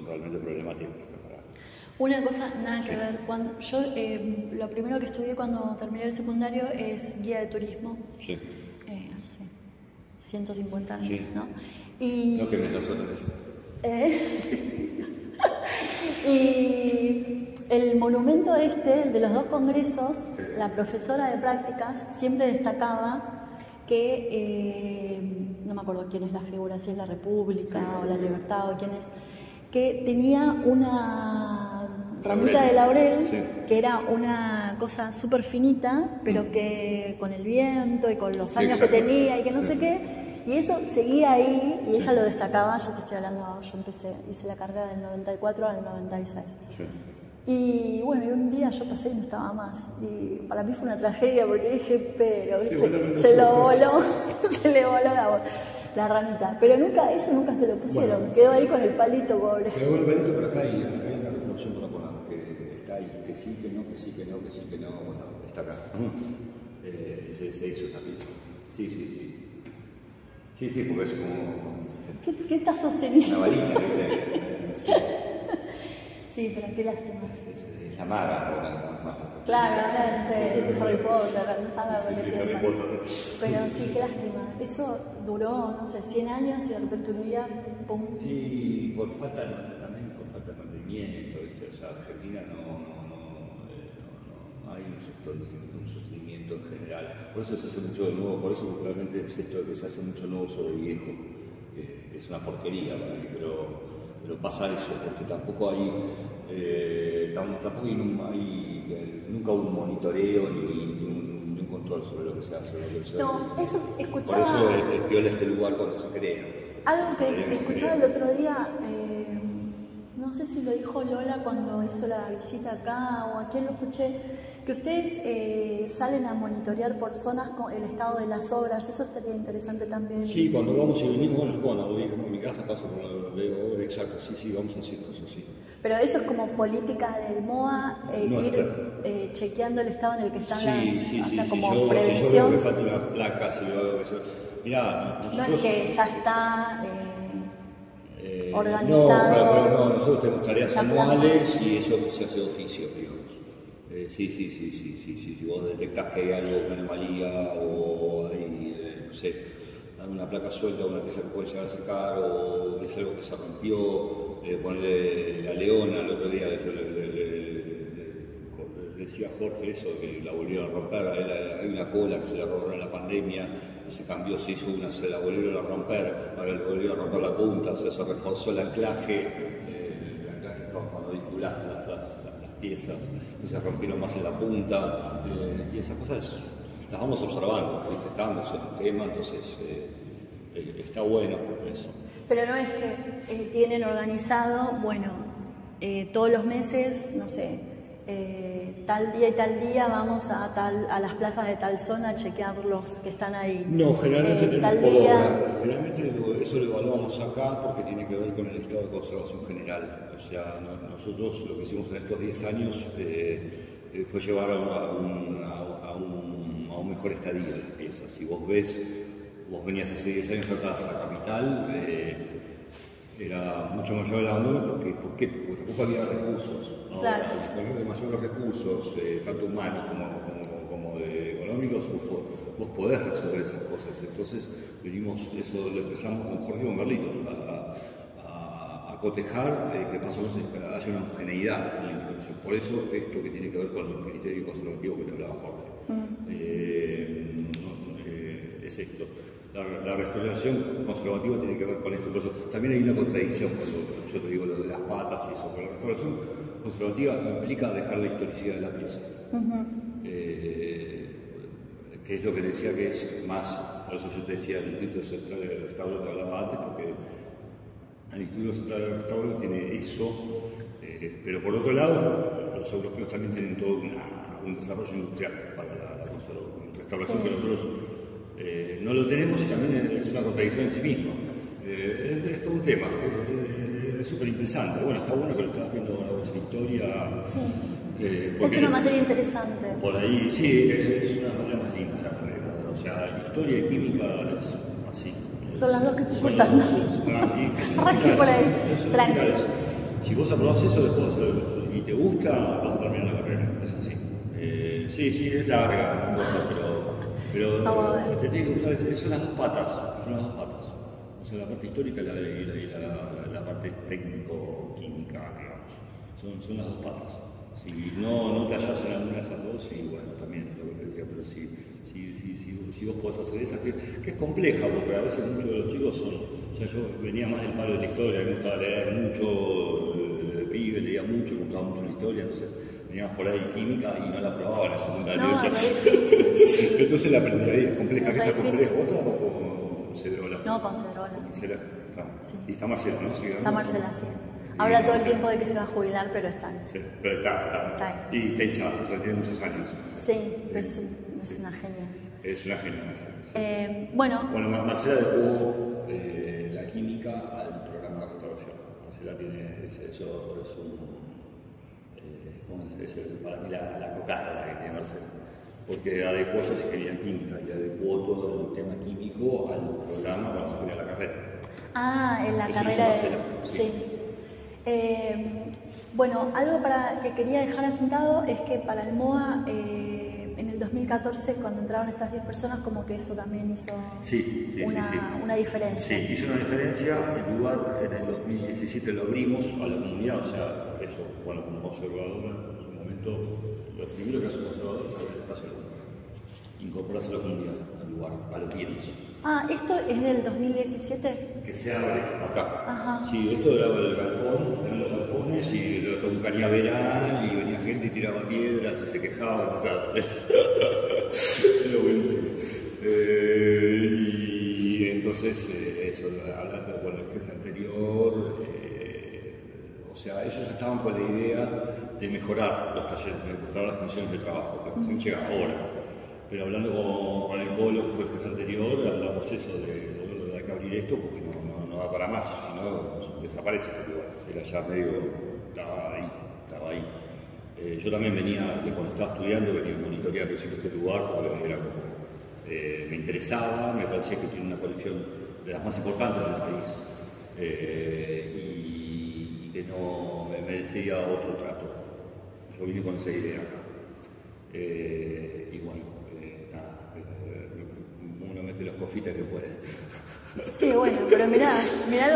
realmente problemáticas. Una cosa, nada que ver, cuando yo lo primero que estudié cuando terminé el secundario es guía de turismo, hace 150 años, ¿no? Y, no quemes nosotros. Y el monumento el de los dos congresos, la profesora de prácticas siempre destacaba que, no me acuerdo quién es la figura, si es la República o la Libertad o quién es, que tenía una ramita de laurel, que era una cosa súper finita, pero que con el viento y con los años que tenía y que no sé qué, y eso seguía ahí, y ella lo destacaba. Yo te estoy hablando, hice la carrera del 94 al 96. Y bueno, y un día yo pasé y no estaba más, y para mí fue una tragedia porque dije, pero se le voló la ranita, pero eso nunca se lo pusieron, quedó ahí con el palito, pobre. Quedó el palito, pero acá hay una reproducción por la Conam, que está ahí, que sí, que no, bueno, está acá. Se hizo esta pieza. Sí, porque es como... ¿Qué está sosteniendo? Una varita, Sí, pero qué lástima. Es la maga. Claro, ahora no sé, Harry Potter, no sabe Harry Potter. Pero sí, qué lástima. Eso duró, no sé, 100 años y de repente un día, pum. Y por falta de mantenimiento, ¿viste? O sea, Argentina no hay un sostenimiento en general. Por eso se hace mucho de nuevo, por eso realmente es esto de que se hace mucho nuevo sobre viejo. Es una porquería para mí, pero pasa eso, porque tampoco hay nunca hubo un monitoreo ni un control sobre lo que se hace. Eso escuchaba... Por eso es piola este lugar cuando se crea. Algo que escuchaba el otro día, no sé si si lo dijo Lola cuando hizo la visita acá o a quién lo escuché, que ustedes salen a monitorear por zonas con el estado de las obras. Eso estaría interesante también. Sí, cuando vamos y venimos, bueno, yo cuando voy a mi casa paso por la veo, exacto, sí, vamos haciendo eso, sí. Pero eso es como política del MOA, ir chequeando el estado en el que están las... o sea, como prevención. Si yo veo que falta una placa, si yo veo que eso... Mirá, nosotros... No es que ya está organizado... No, nosotros tenemos tareas anuales y eso se hace de oficio, digamos. Sí. Si vos detectás que hay algo, una anomalía o hay, no sé, una placa suelta, una pieza que puede llegar a secar o es algo que se rompió, ponerle la Leona el otro día, yo le decía a Jorge eso, que la volvieron a romper, hay una cola que se la robaron en la pandemia, se cambió, se hizo una, se la volvieron a romper, ahora le volvieron a romper la punta, o sea, se reforzó el anclaje cuando vinculás las piezas, se rompieron más en la punta, y esas cosas las vamos observando, estamos en el tema, entonces está bueno eso. Pero no es que tienen organizado, bueno, todos los meses, no sé, tal día y tal día vamos a las plazas de tal zona a chequear los que están ahí. No, generalmente tal día... generalmente eso lo evaluamos acá porque tiene que ver con el estado de conservación general. O sea, nosotros lo que hicimos en estos 10 años fue llevar a un mejor estadio de las piezas. Si vos venías hace 10 años acá a la capital, era mucho mayor el abandono porque tampoco había recursos. ¿No? Claro. Con mayores recursos, tanto humanos como económicos, vos podés resolver esas cosas. Entonces, eso lo empezamos con Jorge y con Carlitos, a cotejar que más o menos haya una homogeneidad en la intervención. Por eso, esto que tiene que ver con el criterio conservativo que te hablaba Jorge. Es esto. La restauración conservativa tiene que ver con esto, por eso también hay una contradicción cuando yo te digo lo de las patas y eso, pero la restauración conservativa implica dejar la historicidad de la pieza, que es lo que decía que es más, por eso yo te decía el Instituto Central del Restauro, te hablaba antes, porque el Instituto Central del Restauro tiene eso, pero por otro lado, los europeos también tienen todo un desarrollo industrial para la restauración que nosotros no lo tenemos y también es una contradicción en sí mismo. Es todo un tema, es súper interesante. Bueno, está bueno que lo estás viendo ahora en historia. Sí. Es una materia interesante. Por ahí, sí, es una materia más linda la carrera. O sea, historia y química es así. Son las dos que estoy cursando. Arranque por ahí, tranquilo. Si vos aprobás eso, después y te gusta, vas a terminar la carrera. Es así. Sí, es larga, pero te tiene que gustar, son las dos patas, o sea, la parte histórica y la parte técnico-química, digamos, son las dos patas. Si no te hallas en alguna de esas dos, y bueno, también es lo que te decía, pero si vos podés hacer esa, que es compleja, porque a veces muchos de los chicos o sea, yo venía más del palo de la historia, me gustaba leer mucho, de pibe, leía mucho, me gustaba mucho la historia, entonces veníamos por ahí química y no la probaba en la secundaria. Entonces la aprendí ahí, es compleja. ¿Qué está compleja? ¿Otra o con Cedrola? No, con Cedrola. Claro. Sí. Y está Marcela, ¿no? ¿Sí? Está Marcela, sí. Habla todo el tiempo de que se va a jubilar, pero está ahí. Sí, pero está ahí. Y está hinchada, o sea, tiene muchos años. Sí, pero es una genia. Es una genia, Marcela. Bueno, Marcela dejó la química al programa de restauración. Marcela tiene eso, es un... para mí la cocada que tiene Marcela, porque adecuó esa ingeniería química y adecuó todo el tema químico al programa cuando se ponía la carrera. En la carrera de... Sí. Bueno, algo que quería dejar asentado es que para el MOA, en el 2014, cuando entraron estas 10 personas, como que eso también hizo una diferencia. Sí, hizo una diferencia. El lugar en el 2017 lo abrimos a la comunidad, o sea, eso, bueno, como conservadora, en su momento, lo primero que hace un conservador es abrir el espacio a la comunidad, incorporarse a la comunidad, al lugar, a los bienes. ¿Esto es del 2017? Que se abre acá. Ajá. Sí, esto era el galpón, eran los galpones y todo un cañaveral y venía gente y tiraba piedras y se quejaba, o sea, era buenísimo. Y entonces, eso, hablando con el jefe anterior, O sea, ellos estaban con la idea de mejorar los talleres, de mejorar las condiciones de trabajo, que recién llega ahora. Pero hablando con el Colo, que fue el jefe anterior, hablamos eso de hay que abrir esto porque no da para más, si no desaparece el lugar. Era ya medio, estaba ahí. Yo también venía, cuando estaba estudiando, venía monitoreando siempre este lugar porque era como, me interesaba, me parecía que tiene una colección de las más importantes del país y que no me merecía otro trato. Yo vine con esa idea acá. Y bueno, nada, uno mete los cofitas que puede. Sí, bueno, pero mirá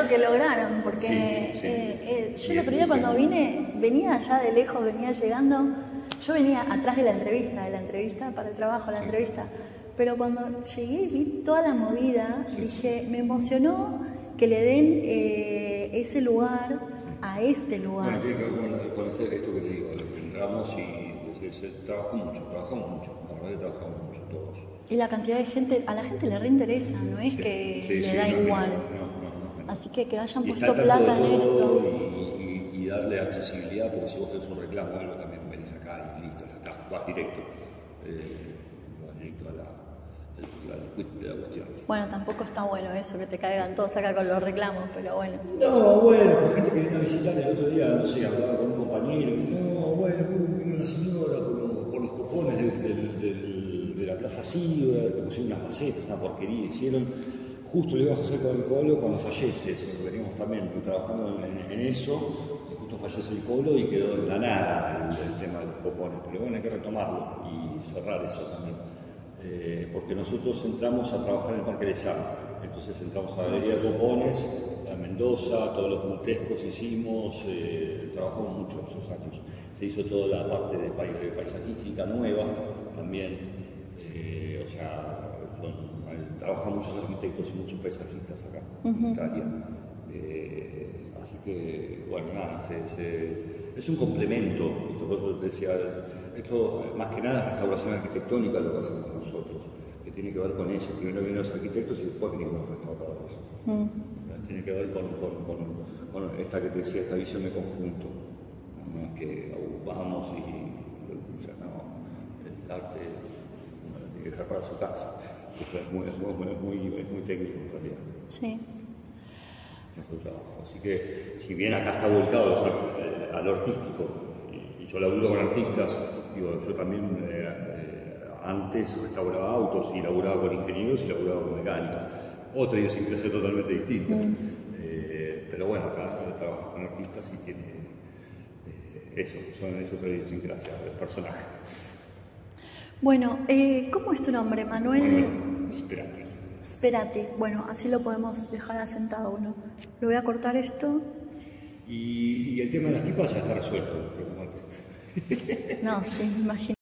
lo que lograron, porque yo el otro día cuando venía allá de lejos, venía llegando, yo venía atrás de la entrevista para el trabajo, la entrevista, pero cuando llegué y vi toda la movida, dije, me emocionó que le den ese lugar a este lugar. Bueno, tiene que ver con esto que te digo, entramos y trabajamos mucho, la verdad que trabajamos mucho todos. Y la cantidad de gente, a la gente le reinteresa, no es que le da igual. No. Así que hayan puesto plata en esto. Y darle accesibilidad, porque si vos tenés un reclamo, algo también venís acá y listo, ya está, vas directo a la cuestión. Bueno, tampoco está bueno eso, que te caigan todos acá con los reclamos, pero bueno. No, bueno, por gente que vino a visitar el otro día, no sé, hablaba con un compañero, y dice, no, bueno, vino una señora por los cojones de la Plaza Ciudad, que pusieron unas macetas, una porquería, hicieron, justo lo íbamos a hacer con el Colo cuando fallece, eso, veníamos también trabajando en eso, y justo fallece el Colo y quedó en la nada el tema de los copones, pero bueno, hay que retomarlo y cerrar eso también. Porque nosotros entramos a trabajar en el Parque de Sal, entonces entramos a la Galería de Copones, a Mendoza, todos los multescos hicimos, trabajamos mucho esos años. Se hizo toda la parte de paisajística nueva también, o sea, trabajan muchos arquitectos y muchos paisajistas acá en Italia. Así que, bueno, nada, es un complemento, esto por eso te decía, esto más que nada es restauración arquitectónica lo que hacemos nosotros, que tiene que ver con eso. Primero vienen los arquitectos y después vienen los restauradores. Tiene que ver con esta que te decía, esta visión de conjunto. No es que vamos y, o sea, no, el arte uno lo tiene que dejar para su casa. Es muy técnico en realidad. Sí. Así que, si bien acá está volcado a lo artístico, y yo laburo con artistas, digo, yo también antes restauraba autos y laburaba con ingenieros y laburaba con mecánicos. Otra idiosincrasia totalmente distinta. Pero bueno, acá trabajas con artistas y tiene es otra idiosincrasia del personaje. Bueno, ¿cómo es tu nombre, Manuel? Sperati. Sperati. Bueno, así lo podemos dejar asentado uno. Lo voy a cortar esto. Y el tema de las tipas ya está resuelto, No, sí, me imagino.